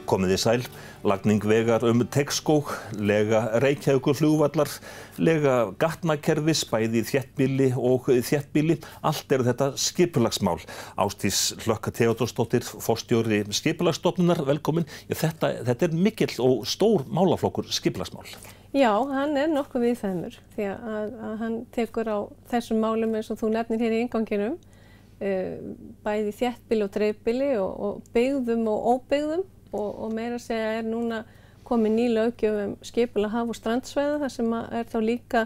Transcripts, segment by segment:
Komið þið sæl, lagning vegar Teigsskóg, lega Reykjavíkurflugvallar, lega gatnakerfis, bæði í þéttbýli og þéttbýli. Allt þetta skipulagsmál. Ásdís Hlökk Theódórsdóttir, forstjóri skipulagsstofnunar, velkomin. Þetta mikill og stór málaflokkur skipulagsmál. Já, hann nokkuð viðfeðmur því að hann tekur á þessum málum eins og þú nefnir hér í innganginum, bæði í þéttbýli og dreifbýli og byggðum og óbyggðum. Og meira að segja núna komin ný löggjöf skipulag haf- og strandsvæða þar sem þá líka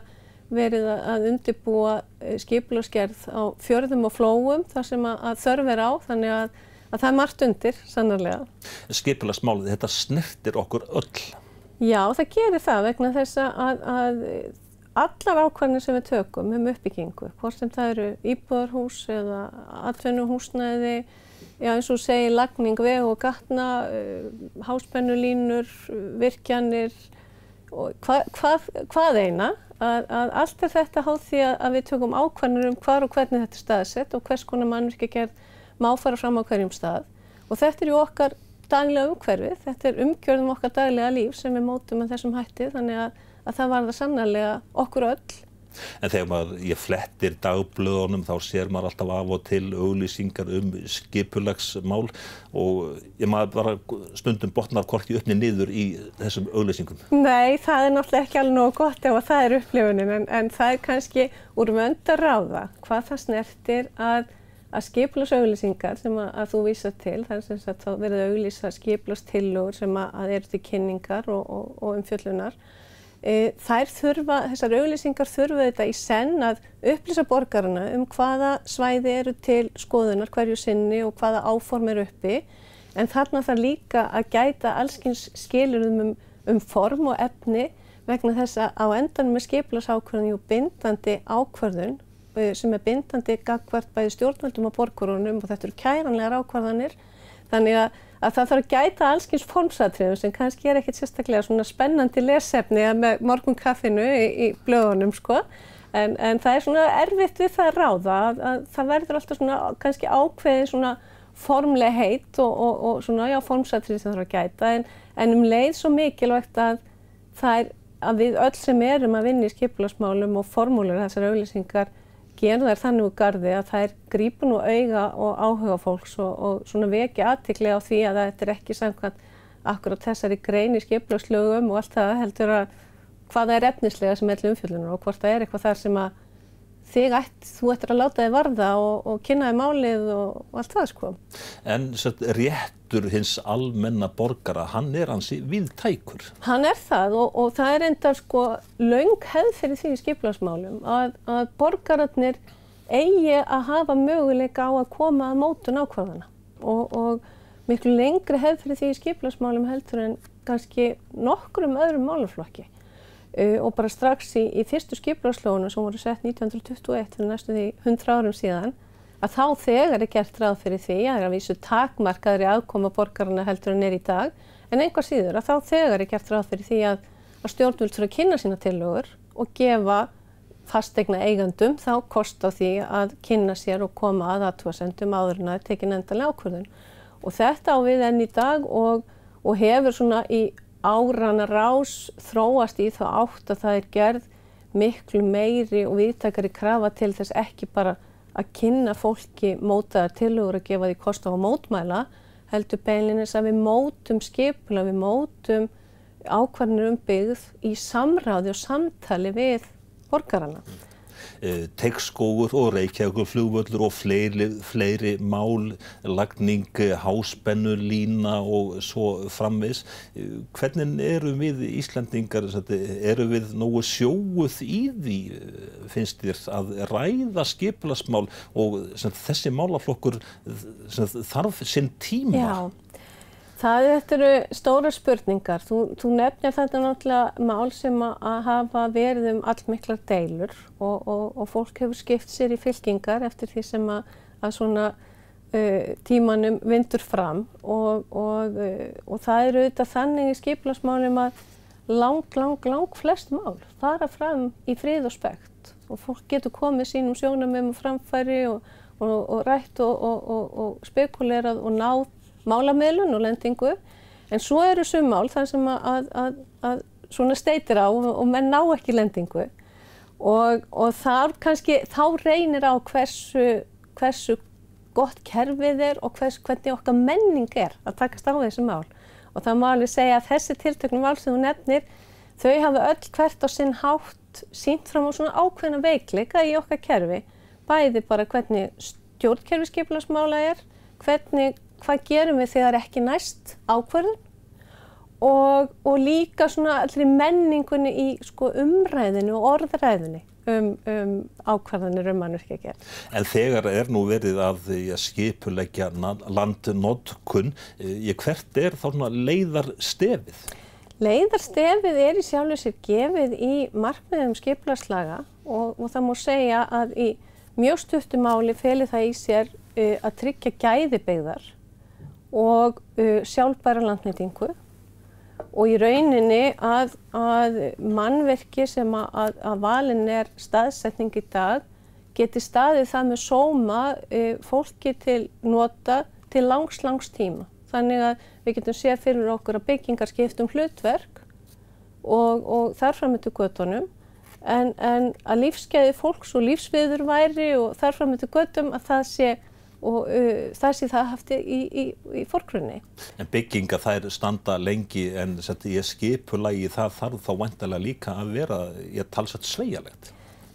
verið að undirbúa skipulagsgerð á fjörðum og flóum þar sem að þörf á, þannig að það margt undir, sannarlega. Skipulagsmálið, þetta snertir okkur öll. Já, það gerir það vegna þess að allar ákvarðanir sem við tökum uppbyggingu, hvort sem það eru íbúðarhús eða atvinnuhúsnæði, já, eins og segir lagning veg og gatna, háspennulínur, virkjanir og hvað eina, að allt þetta háð því að við tökum ákvarðanir hvar og hvernig þetta er staðsett og hvers konar mannvirkjagerð má fara fram á hverjum stað. Og þetta er okkar daglega umhverfi, þetta er umgjörð okkar daglega líf sem við mótum með þessum hætti, þannig að það varðar sannarlega okkur öll. En þegar ég flettir dagblöðunum þá sér maður alltaf af og til auglýsingar skipulagsmál og maður bara stundum botnar hvorki upp né niður í þessum auglýsingum. Nei, það náttúrulega ekki alveg nógu gott ef það upplifunin en það kannski úr vönd að ráða hvað það snertir að skipulagsauglýsingar sem að þú vísar til, það sem sagt þá verið að auglýsa skipulagstillögur sem að eru til kynningar og umfjöllunar. Þessar auglýsingar þurfa þetta í senn að upplýsa borgarana hvaða svæði eru til skoðunar hverju sinni og hvaða áform uppi. En þarna þarf líka að gæta allskyns skilyrðum form og efni vegna þess að á endanum skipulagsákvörðun og bindandi ákvörðun sem bindandi gagnvart bæði stjórnvöldum og borgurunum og þetta eru kæranlegar ákvarðanir. Þannig að það þarf að gæta allskyns formsatriðum sem kannski ekkert sérstaklega svona spennandi lesefni með morgunkaffinu í blöðunum sko. En það er svona erfitt við það að ráða að það verður alltaf svona kannski ákveðin svona formleg heit og svona formsatrið sem þarf að gæta en leið svo mikilvægt að að við öll sem erum að vinna í skipulagsmálum og formúlur þessar auglýsingar gera þær þannig úr garði að þær grípa nú auga og áhuga fólks og svona vekja athygli á því að þetta er ekki samkvæmt akkurat þessari grein í skipulagslögum og allt það heldur að hvað það efnislega sem umfjöllunar og hvort það eitthvað þar sem að þú ættir að láta þig varða og kynna þig málið og allt það sko. En réttur hins almenna borgara, hann ansi víðtækur. Hann það og það enda sko löng hefð fyrir því í skipulagsmálum að borgararnir eigi að hafa möguleika á að koma að mótun ákvarðana og miklu lengri hefð fyrir því í skipulagsmálum heldur en kannski nokkrum öðrum málaflokki. Og bara strax í fyrstu skipulagslögunum sem voru sett 1921 fyrir næstum því 100 árum síðan að þá þegar gert ráð fyrir því að vísu takmarkaðri aðkoma borgarana heldur en í dag en einhver síður að þá þegar gert ráð fyrir því að stjórnvöld þurfa að kynna sína tillögur og gefa fasteigna eigandum þá kost á því að kynna sér og koma að athugasemdum áður en að tekin endanlega ákvörðun. Og þetta á við enn í dag og hefur svona í árana rás þróast í þá átt að það gerð miklu meiri og víðtækari krafa til þess ekki bara að kynna fólki mótaðar tillögur að gefa því kost á að mótmæla, heldur beinlínis að við mótum skipulag, við mótum ákvarðanir byggð í samráði og samtali við borgarana. Teigsskógur og Reykjavíkurflugvöllur og fleiri mál, lagning háspennulína og svo framvegis. Hvernig erum við Íslendingar, erum við nógu sjóuð í því, finnst þér, að ræða skipulagsmál og þessi málaflokkur þarf sinn tíma? Já. Þetta eru stórar spurningar. Þú nefnir þetta náttúrulega mál sem að hafa verið allmiklar deilur og fólk hefur skipt sér í fylkingar eftir því sem að svona tímanum vindur fram og það eru auðvitað þannig í skipulagsmálum að lang flest mál fara fram í frið og spekt og fólk getur komið sínum sjónarmiðum framfæri og rætt og spekulerað og náð málamiðlun og lendingu En svo eru sum mál þar sem að svona steytir á og menn ná ekki lendingu og þar kannski, þá reynir á hversu gott kerfið og hvernig okkar menning að takast á þessi mál. Og það má alveg segja að þessi tilteknu mál sem þú nefnir, þau hafa öll hvert á sinn hátt sýnt fram á svona ákveðna veikleika í okkar kerfi. Bæði bara hvernig stjórnkerfi skipulagsmála hvað gerum við þegar ekki næst ákvörðun og líka svona allri menningunni í umræðinu og orðræðunni ákvarðanir mannvirkjagerð. En þegar nú verið að skipuleggja landnotkun, hvert þá svona leiðarstefið? Leiðarstefið í sjálfu sér gefið í markmiðum skipulagslaga og það má segja að í mjög stuttu máli feli það í sér að tryggja gæði byggðar og sjálfbæra landnýtingu og í rauninni að mannvirki sem að valin staðsetning í dag geti staðið það með sóma fólki til nota til langs tíma. Þannig að við getum séð fyrir okkur að byggingar skipta hlutverk og þar fram eftir götunum en að lífsgæði fólks og lífsviðurværi og þar fram eftir götum að það sé það haft í forgrunni. En byggingar þær standa lengi en skipulagi það þarf þá væntanlega líka að vera talsvert sveigjanlegt.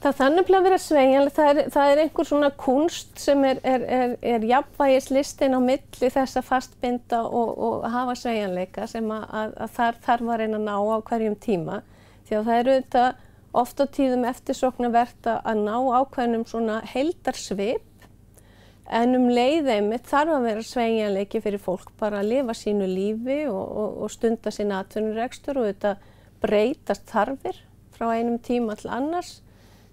Það þarf nefnilega að vera sveigjanlegt. Það einhver svona kunst sem er jafnvægislistin á milli þess að fastbinda og hafa sveigjanleika sem að þar þarf að reyna að ná á hverjum tíma. Því að það auðvitað oft á tíðum eftirsóknarvert að ná ákveðnum svona heildarsvip en leið einmitt þarf að vera sveigjanleiki fyrir fólk bara að lifa sínu lífi og stunda sín atvinnurekstur og þetta breytast þarfir frá einum tíma til annars.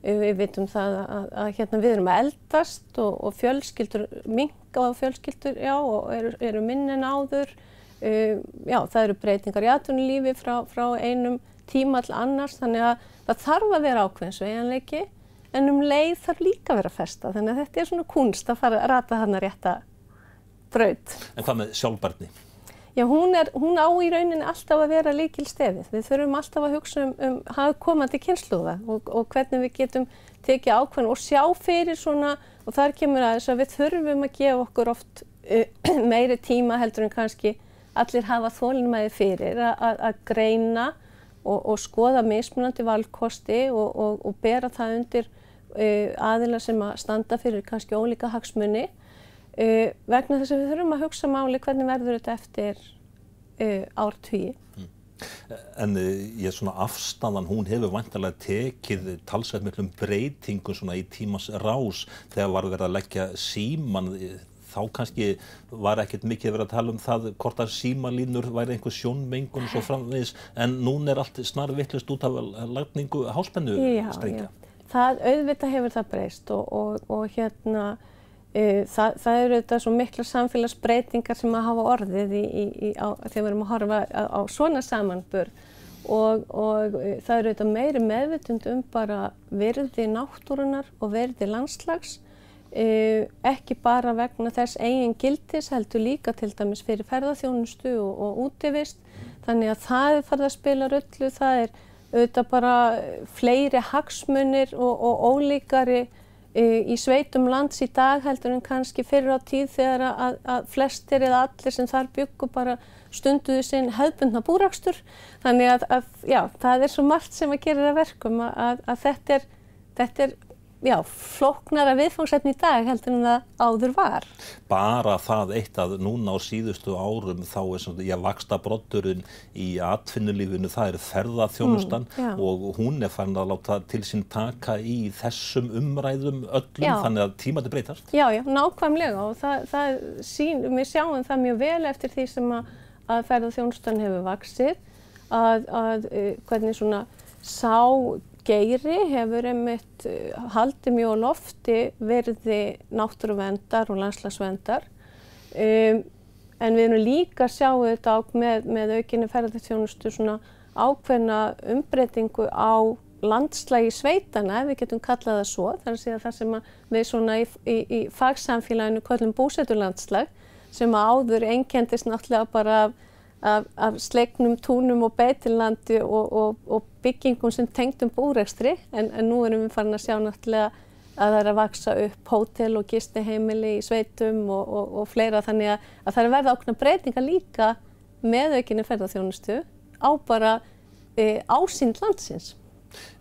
Við vitum það að við erum að eldast og fjölskyldur minnka og fjölskyldur og eru minni en áður. Það eru breytingar í atvinnulífi frá einum tíma til annars þannig að það þarf að vera ákveðin sveigjanleiki. En leið þarf líka að vera festa, þannig að þetta svona kunst að fara að rata þarna rétta braut. En hvað með sjálfbærni? Já, hún á í rauninni alltaf að vera lykilstefið. Við þurfum alltaf að hugsa komandi kynslóða og hvernig við getum tekið ákveðin og sjá fyrir svona, og þar kemur að þess að við þurfum að gefa okkur oft meiri tíma heldur en kannski allir hafa þolinmæði fyrir að greina og skoða mismunandi valkosti og bera það undir aðila sem að standa fyrir kannski ólíka hagsmuni vegna þess að við þurfum að hugsa máli hvernig verður þetta eftir áratugi. En svona afstæðan, hún hefur væntanlega tekið talsvert miklum breytingum svona í tímans rás þegar var verið að leggja símann. Þá kannski var ekkert mikið verið að tala það hvort að símalínur væri einhver sjónmengun og svo framvegis en núna allt snarvitlaust út af lagningu háspennustrengja. Það auðvitað hefur það breyst og það eru þetta svo mikla samfélagsbreytingar sem að hafa orðið þegar við erum að horfa á svona samanburð og það eru þetta meiri meðvitund bara virði náttúrunnar og virði landslags. Ekki bara vegna þess eigin gildis heldur líka til dæmis fyrir ferðaþjónustu og útivist. Þannig að það farið að spila rullu, það auðvitað bara fleiri hagsmunir og ólíkari í sveitum lands í dag heldur en kannski fyrir á tíð þegar að flestir eða allir sem þar bjuggu bara stunduðu sinn hefðbundna búrakstur. Þannig að það svo margt sem að gera verkum að þetta er flóknara viðfangsefni í dag heldur en það áður var. Bara það eitt að núna á síðustu árum þá vaxtabroddurinn í atvinnulífinu, það ferðaþjónustan og hún farin að láta til sín taka í þessum umræðum öllum þannig að tímati breytast. Já, nákvæmlega og við sjáum það mjög vel eftir því sem að ferðaþjónustan hefur vaxið að hvernig svona geiri hefur einmitt haldið mjög á lofti virði náttúruverndar og landslagsverndar. En við erum líka að sjá þetta með aukinni ferðaþjónustu svona ákveðna umbreytingu á landslagi sveitana, ef við getum kallað það svo. Það að segja það sem við svona í fagsamfélaginu köllum búsetulandslag sem áður einkendist náttúrulega bara af slegnum túnum og beitilandi og byggingum sem tengdum búrekstri en nú erum við farin að sjá náttúrulega að það er að vaksa upp hótel og gistiheimili í sveitum og fleira þannig að það er að verða ákveðnar breytingar líka með aukinni ferðaþjónustu á bara ásýnd landsins.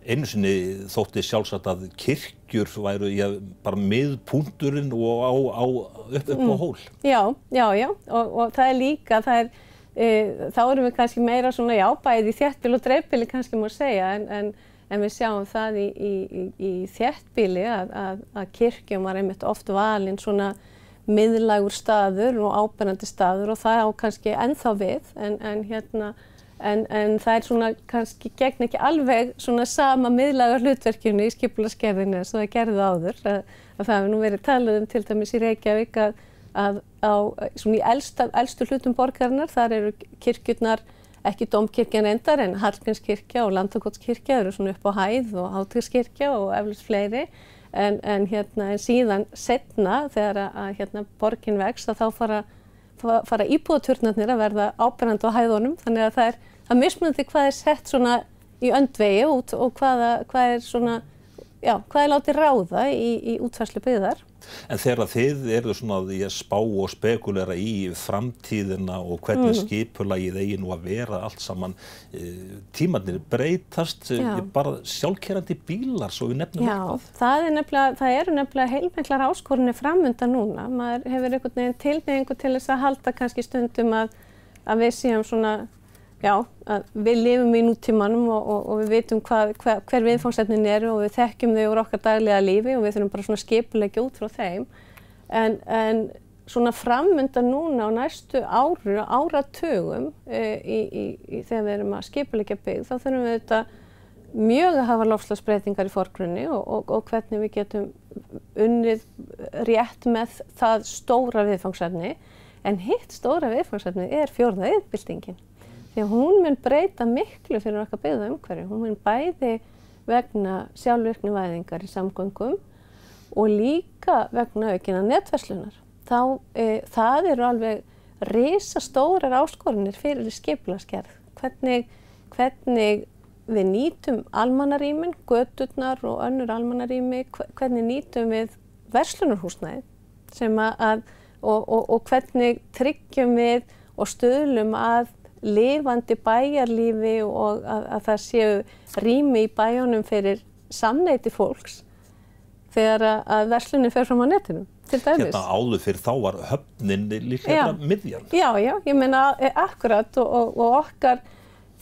Einu sinni þótti sjálfsagt að kirkjur væru bara miðpunkturinn og upp á hól. Já, og það er líka, þá erum við kannski meira svona bæði í þéttbýli og dreifbýli kannski má segja en við sjáum það í þéttbýli að kirkjum var einmitt oft valinn svona miðlægur staður og áberandi staður og það á kannski ennþá við en það er svona kannski gegn ekki alveg svona sama miðlæga hlutverkinu í skipulagsgerðinni eins og það gerði áður að það hefur nú verið talað til dæmis í Reykjavík að á svona í elstu hlutum borgarinnar þar eru kirkjurnar ekki Dómkirkjan endar en Hallgrímskirkja og Landakotskirkja eru svona upp á hæð og Háteigskirkja og eflaust fleiri en síðan seinna þegar að borgin vex að þá fara íbúðaturnarnir að verða áberandi á hæðunum þannig að það er mismunandi hvað er sett svona í öndvegi út og hvað er svona hvað er látið ráða í útfærslu byggðar. En þegar þið eru svona að spá og spekulera í framtíðina og hvernig skipulagið eigi nú að vera allt saman, tímarnir breytast, bara sjálfkeyrandi bílar svo við nefnum eitthvað. Það eru nefnilega heilmiklar áskoranir framundan núna. Maður hefur einhvern veginn tilhneigingu til þess að halda kannski stundum að við séum svona að við lifum í nútímanum og við vitum hver viðfangsefnin eru og við þekkjum þau úr okkar daglega lífi og við þurfum bara svona skipuleggja út frá þeim. En svona framundan núna á næstu áratugum þegar við erum að skipuleggja byggð þá þurfum við þetta mjög að hafa loftslagsbreytingar í forgrunni og hvernig við getum unnið rétt með það stóra viðfangsefni. En hitt stóra viðfangsefni er fjórða iðnbyltingin. Því að hún mun breyta miklu fyrir okkar byggða umhverfi. Hún mun bæði vegna sjálfvirknivæðingar í samgöngum og líka vegna aukinnar netverslunar. Það eru alveg risastórar áskoranir fyrir skipulagsgerð. Hvernig við nýtum almannarýmin, göturnar og önnur almannarými, hvernig nýtum við verslunarhúsnæði og hvernig tryggjum við og stuðlum að lifandi bæjarlífi og að það séu rými í bæjunum fyrir samneyti fólks þegar að verslunin fer fram á netinu, til dæmis. Áður fyrir þá var höfnin líklega miðjan. Já, ég meina akkurat og okkar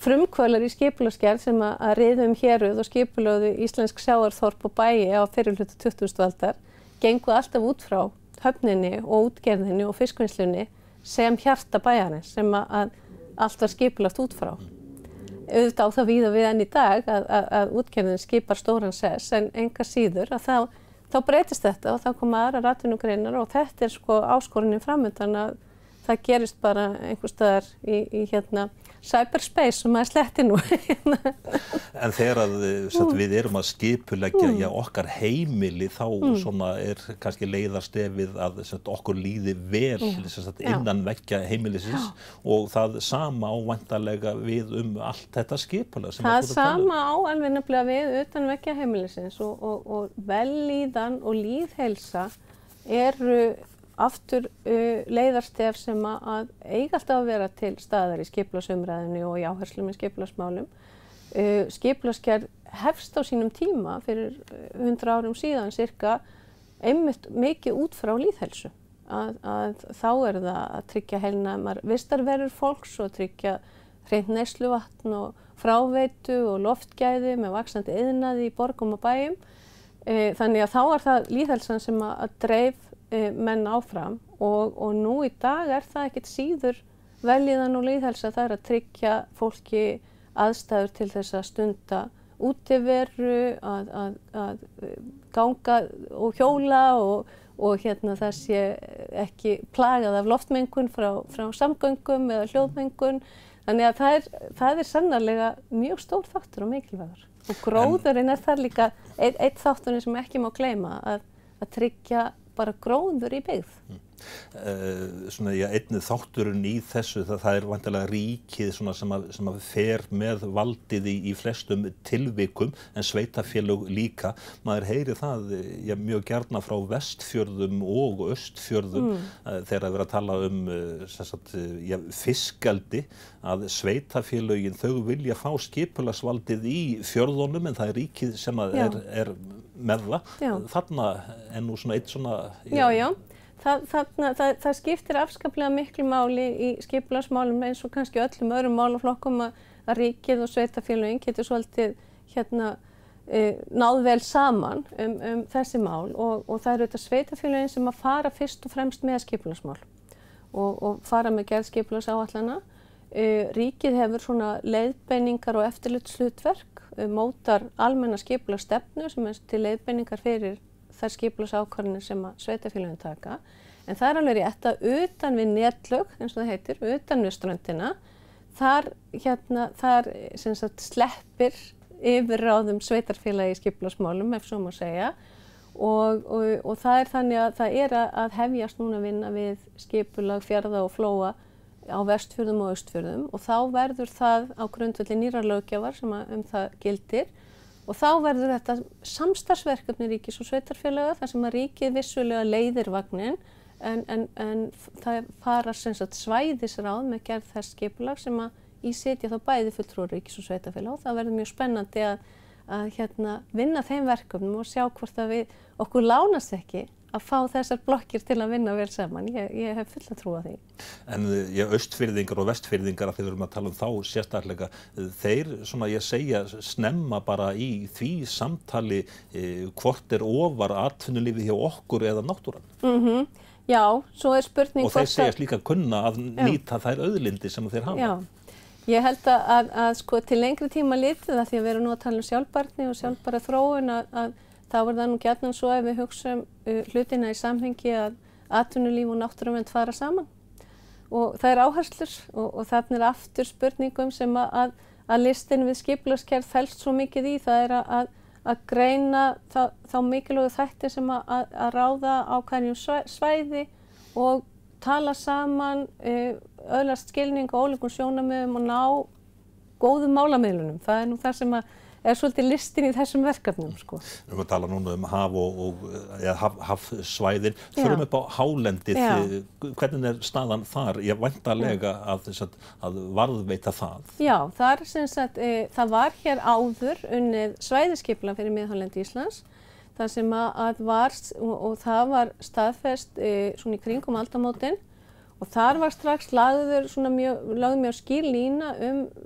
frumkvöðlar í skipulagsgerð sem að riðum héruð og skipulögðu íslensk sjávarþorp og bæi á fyrri hluta 20. aldar gengu alltaf út frá höfninni og útgerðinni og fiskvinnslunni sem hjarta bæjarins sem að allt var skipulagt út frá. Auðvitað á það víða við enn í dag að útgerðin skipar stóran sess en enga síður að þá breytist þetta og þá koma aðrar atvinnugreinar og þetta er sko áskorunin framundan að það gerist bara einhvers staðar í cyberspace sem maður sletti nú. En þegar við erum að skipuleggja okkar heimili þá svona er kannski leiðarstefið að okkur líði vel innan veggja heimilisins og það sama væntanlega við allt þetta skipulag sem það sama á alveg nefnilega við utan veggja heimilisins og vellíðan og lýðheilsa eru aftur leiðarstef sem að eiga alltaf að vera til staðar í skipulagsumræðunni og í áherslum í skipulagsmálum. Skipulagsgerð hefst á sínum tíma fyrir 100 árum síðan cirka einmitt mikið út frá lýðheilsu. Að þá er það að tryggja heilnæmar vistarverur fólks og tryggja hreint neysluvatn og fráveitu og loftgæði með vaxandi iðnaði í borgum og bæjum. Þannig að þá er það lýðheilsan sem að dreif menn áfram og nú í dag er það ekkert síður vellíðan og lýðheilsa það er að tryggja fólki aðstæður til þess að stunda útiveru, að ganga og hjóla og það sé ekki plagað af loftmengun frá samgöngum eða hljóðmengun. Þannig að það er sannarlega mjög stór þáttur og mikilvægur. Og gróðurinn er þar líka einn þátturinn sem ekki má gleyma að tryggja bara gróður í byggð. Svona, einnig þátturinn í þessu, það vantilega ríkið svona sem að fer með valdið í flestum tilvikum, en sveitafélög líka. Maður heyri það mjög gjarna frá Vestfjörðum og Austfjörðum þegar að vera að tala fiskeldi, að sveitafélögin þau vilja fá skipulagsvaldið í fjörðunum, en það ríkið sem að er með það. Þarna nú svona eitt svona... Já. Það skiptir afskaplega miklu máli í skipulagsmálum eins og kannski öllum öðrum málaflokkum að ríkið og sveitafélögin getur svolítið náð vel saman þessi mál og það eru þetta sveitafélögin sem að fara fyrst og fremst með skipulagsmál og fara með gerð skipulagsáætlana. Ríkið hefur svona leiðbeiningar og eftirlitshlutverk, mótar almenna skipulagsstefnu sem til leiðbeiningar fyrir þær skipulagsákvarðanir sem að sveitafélögin taka. En það alveg rétt að utan við netlög, eins og það heitir, utan við ströndina, þar sem sagt sleppir yfirráðum sveitarfélagi í skipulagsmálum, ef svo má segja. Og það þannig að það að hefjast núna vinna við skipulag fjarða og flóa á Vestfjörðum og Austfjörðum og þá verður það á grundvelli nýrrar löggjafar sem það gildir. Og þá verður þetta samstarfsverkefni ríkis og sveitarfélaga þar sem að ríkið vissulega leiðir vagnin en það fara svæðisráð með gerð þess skipulag sem að í sitja þá bæði fulltrúar ríkis og sveitarfélaga og það verður mjög spennandi að vinna þeim verkefnum og sjá hvort að okkur lánast ekki að fá þessar blokkir til að vinna vel saman. Ég hef fulla trú á því. En Austfirðingar og Vestfirðingar, þegar við erum að tala þá sérstaklega, þeir, ég segja, snemma bara í því samtali hvort ofar atvinnulífið hjá okkur eða náttúran. Já, svo spurning og þeir segjast líka kunna að nýta þær auðlindir sem þeir hafa. Já, ég held að til lengri tíma litið að því að við erum nú að tala sjálfbærni og sjálfbæra þróun að þá það nú gjarnan svo ef við hugsum hlutina í samhengi að atvinnulíf og náttúruvernd fara saman. Og það áherslur og þarna aftur spurningum sem að listin við skipulagsgerð felst svo mikið í. Það að greina þá mikilvægu þætti sem að ráða á hverjum svæði og tala saman, öðlast skilning og ólíkum sjónarmiðum og ná góðum málamiðlunum. Það nú það sem svolítið listin í þessum verkefnum. Við erum að tala núna haf og hafsvæðin. Förum upp á hálendið. Hvernig staðan þar? Ég væntanlega að varðveita það. Já, það var hér áður unnið svæðisskipulag fyrir miðhálendi Íslands. Það sem að var, og það var staðfest svona í kringum aldamótin. Og þar var strax lögð mjög skýr lína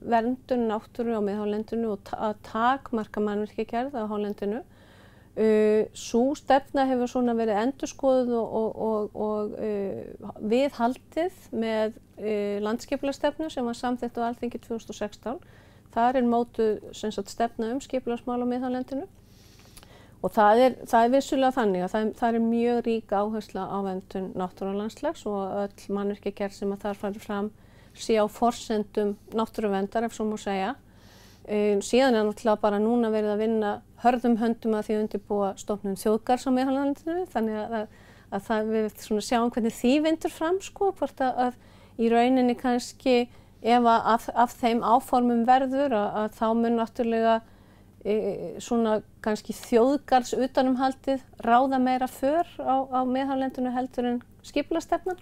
verndun náttúru á miðhálendinu og að takmarka mannvirkjagerð á hálendinu. Sú stefna hefur verið endurskoðuð og viðhaldið með landsskipulagsstefnu sem var samþykkt á Alþingi 2016. Þar mótuð stefna skipulagsmál á miðhálendinu. Og það er vissulega þannig að það mjög rík áhersla á verndun náttúru og landslags og öll mannvirkjagerð sem þar farið fram sé á forsendum náttúruverndar, ef svo má segja. Síðan náttúrulega bara núna verið að vinna hörðum höndum að því undirbúa stofnun þjóðgarðs á miðhálendinu, þannig að við sjáum hvernig því vindur fram, hvort að í rauninni kannski ef af þeim áformum verður að þá mun náttúrulega kannski þjóðgarðs utanumhaldið ráða meira för á miðhálendinu heldur en skipulagsstefnan?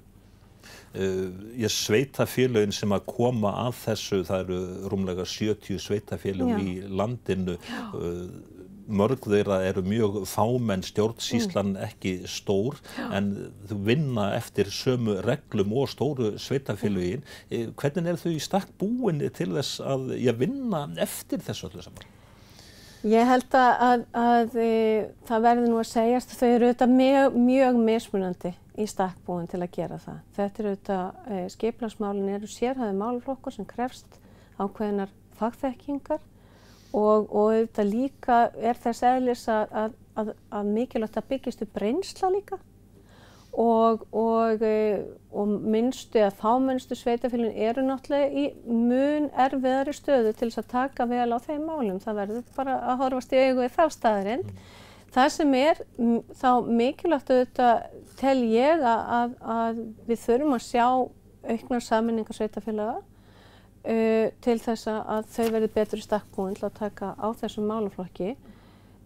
Sveitafélögin sem að koma að þessu, það eru rúmlega 70 sveitafélög í landinu. Mörg þeirra eru mjög fámenn, stjórnsýslan ekki stór, en þau vinna eftir sömu reglum og stóru sveitafélögin. Hvernig þau í stakk búin til þess að vinna eftir þessu öllu saman? Ég held að það verður nú að segjast að þau eru auðvitað mjög mismunandi í stakk búin til að gera það. Þetta auðvitað, skipulagsmálin eru sérhæfðir málaflokkur sem krefst ákveðinnar fagþekkingar og auðvitað líka þess eðlis að mikilvægt að byggjast upp reynsla líka og minnstu eða fámennstu sveitafélögin eru náttúrulega í mun erfiðari stöðu til þess að taka vel á þeim málum. Það verður bara að horfast í augu við þá staðarinn. Það sem þá mikilvægt auðvitað tel ég að við þurfum að sjá auknar sameiningar sveitarfélaga til þess að þau verði betur í stakk búin til að taka á þessum málaflokki.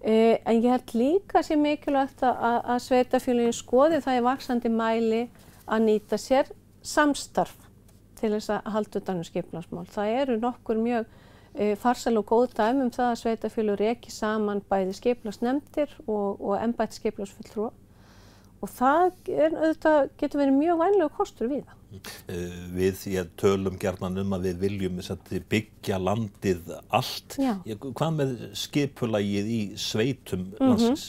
En ég held líka sé mikilvægt að sveitarfélögin skoði það í vaxandi mæli að nýta sér samstarf til þess að halda utan um skipulagsmál. Það eru nokkur mjög farsæl og góð dæmi það að sveitarfélög reki saman bæði skipulagsnefndir og embætti skipulagsfulltrúa og það auðvitað getur verið mjög vænlegur kostur við það. Við tölum gjarnan að við viljum byggja landið allt. Hvað með skipulagið í sveitum landsins?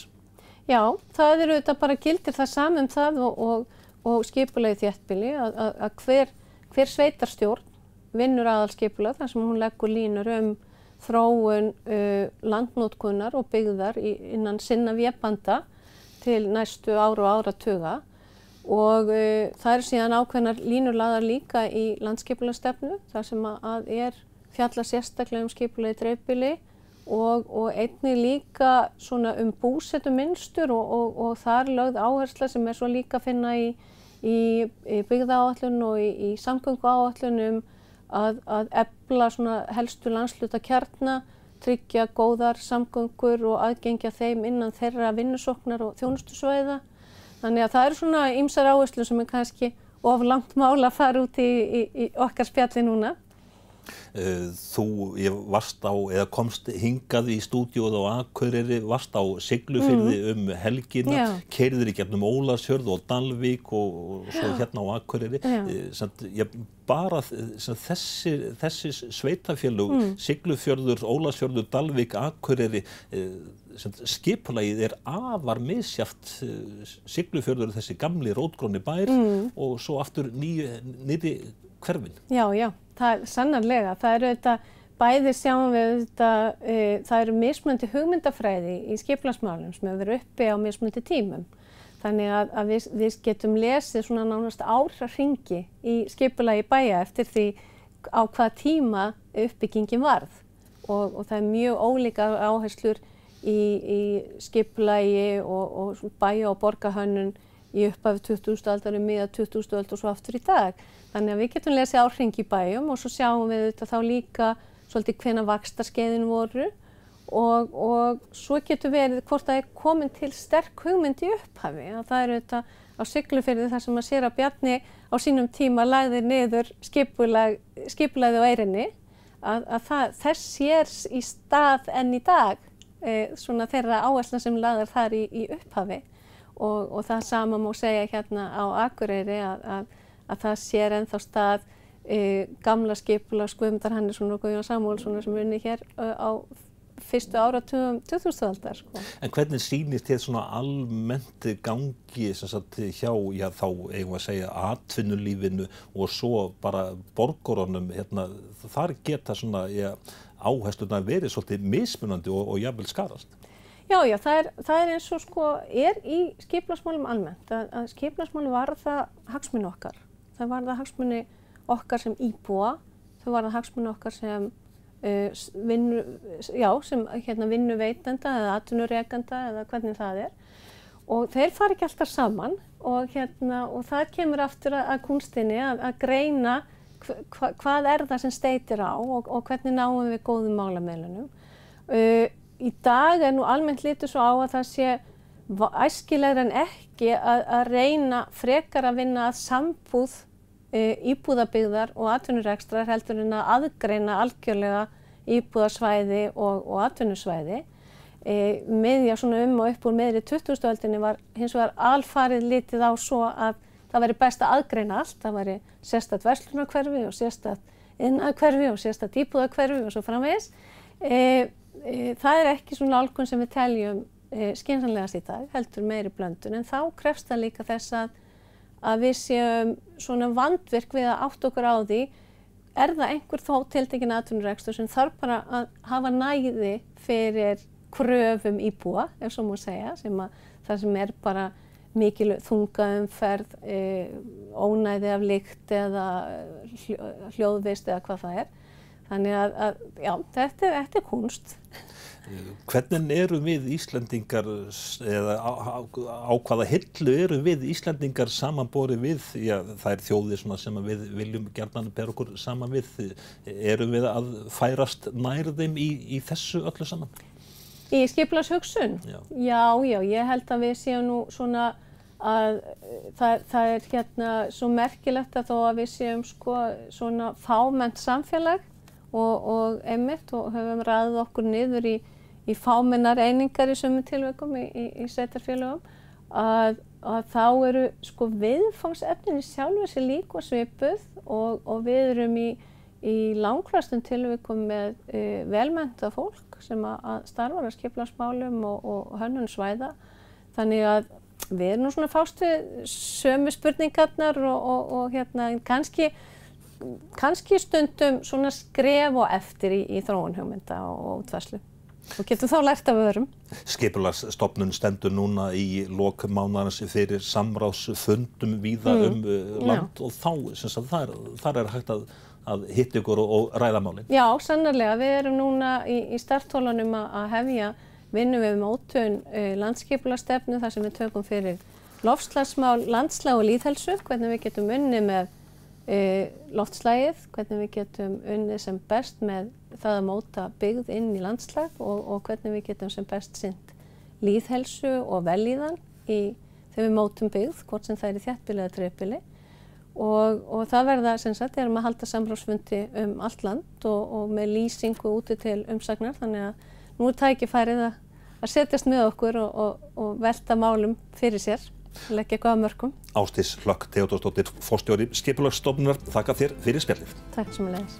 Já, það auðvitað bara gildir það saman það og skipulagið þéttbýli að hver sveitarstjórn vinnur aðalskipulag þar sem hún leggur línur þróun landnotkunar og byggðar innan sinna vébanda til næstu ára og áratuga og það eru síðan ákveðnar línur lagðar líka í landsskipulagsstefnu þar sem að fjalla sérstaklega skipulagið í dreifbýli og einnig líka svona búsettumynstur og þar lögð áhersla sem svo líka að finna í byggðaáætlun og í samgönguáætlun að efla svona helstu landshlutakjarna, tryggja góðar samgöngur og aðgengja þeim innan þeirra vinnusóknar og þjónustusvæða. Þannig að það eru svona ýmsar áherslur sem kannski of langt mál að fara út í okkar spjalli núna. Þú varst eða komst hingað í stúdíóið á Akureyri, varst á Siglufirði helgina, keyrðir í gegnum Ólafsfjörð og Dalvík og svo hérna á Akureyri. Bara þessi sveitafélög, Siglufjörður, Ólafsfjörður, Dalvík, Akureyri, skipulagið afar misjafnt. Siglufjörður þessi gamli rótgróni bær og svo aftur nýrri hverfin. Já, það sannarlega. Það eru bæði sjáum við það eru mismunandi hugmyndafræði í skipulagsmálum sem hefur verið uppi á mismunandi tímum. Þannig að við getum lesið svona nánast árahringi í skipulagi bæja eftir því á hvaða tíma uppbyggingin varð. Og það mjög ólíkar áherslur í skipulagi og bæja- og borgarhönnun í upphafi 20. aldar miðað 20. öld og svo aftur í dag. Þannig að við getum lesið árhring í bæjum og svo sjáum við þá líka svolítið hvenær vaxtarskeiðin voru og svo getur verið hvort það komin til sterk hugmynd í upphafi. Það eru á Siglufirði þar sem að séra Bjarni á sínum tíma lagði niður skipulagið á Eyrinni að þess sér í stað enn í dag svona þeirra áhersla sem lagðar þar í upphafi. Og það sama má segja hérna á Akureyri að það sér ennþá stað gamla skipulags Guðmundar Hannessonar og Guðjón Samúelssonar sem unni hér á fyrstu áratugum 2000. aldar. En hvernig sýnist þér svona almennt gangi hjá, þá eigum við að segja atvinnulífinu og svo bara borgurunum, þar geta svona áherslurnar verið svolítið mismunandi og jafnvel skarast? Já, það eins og í skipulagsmálum almennt að skipulagsmálum varða hagsmuni okkar. Það varða hagsmuni okkar sem íbúa, þau varða hagsmuni okkar sem vinnuveitenda eða atvinnurekanda eða hvernig það er. Og þeir fara ekki alltaf saman og það kemur aftur að kúnstinni að greina hvað það sem steytir á og hvernig náum við góðum málamiðlunum. Í dag nú almennt litið svo á að það sé æskilegra en ekki að reyna frekar að vinna að sambúð íbúðabyggðar og atvinnurekstrar heldur en að aðgreina algjörlega íbúðasvæði og atvinnusvæði. Miðja svona og upp úr miðri 20. öldinni var hins vegar alfarið litið á svo að það væri best að aðgreina allt. Það væri sérstakt verslunarhverfi og sérstakt iðnaðarhverfi og sérstakt íbúðahverfi og svo framvegis. Það ekki svona nálgun sem við teljum skynsamlegast í dag, heldur meiri blöndun, en þá krefst það líka þess að við séum svona vandvirk við að átta okkur á því, það einhver þó tiltekinn atvinnurekstur sem þarf bara að hafa næði fyrir kröfum íbúa, ef svo má segja, það sem bara mikil þungaumferð, ónæði af lykt eða hljóðvist eða hvað það er. Þannig að já, þetta er kúnst. Hvernig eru við Íslendingar, eða á hvaða hillu eru við Íslendingar samanborið við, þær þjóðir sem við viljum gjarnan bera okkur saman við, erum við að færast nær þeim í þessu öllu saman? Í skipulagshugsun? Já, ég held að við séum nú svona að það er hérna svo merkilegt að þó að við séum sko svona fámennt samfélag og einmitt og höfum raðið okkur niður í fámennar einingar í sumum tilvikum í sveitarfélögum að þá eru sko viðfangsefnin í sjálfu sér lík og svipuð og við erum í langflestum tilvikum með velmenntað fólk sem að starfar að skipulagsmálum og hönnun svæða. Þannig að við erum nú svona fást við sömu spurningarnar og hérna kannski stundum svona skref og eftir í þróun hugmynda og útfærslu. Og getum þá lært af öðrum. Skipulagsstofnun stendur núna í lok mánaðarins fyrir samráðsfundum víða land og þar er hægt að hitta ykkur og ræða málin. Já, sannarlega. Við erum núna í starthólunum að hefja vinnu við mótun landsskipulagsstefnu þar sem við tökum fyrir loftslagsmál, landslag og lýðheilsu, hvernig við getum unnið með loftslagið, hvernig við getum unnið sem best með það að móta byggð inn í landslag og hvernig við getum sem best sinnt lýðheilsu og vellíðan þegar við mótum byggð, hvort sem það er í þéttbýli eða dreifbýli og það verða sem sagt, erum að halda samráðsfundi allt land og með lýsingu úti til umsagnar, þannig að nú er tækifærið að setjast með okkur og velta málum fyrir sér. Leggja eitthvað að mörkum. Ásdís Hlökk Theódórsdóttir, forstjóri Skipulagsstofnunar, þakka þér fyrir spjallið. Takk sömuleiðis.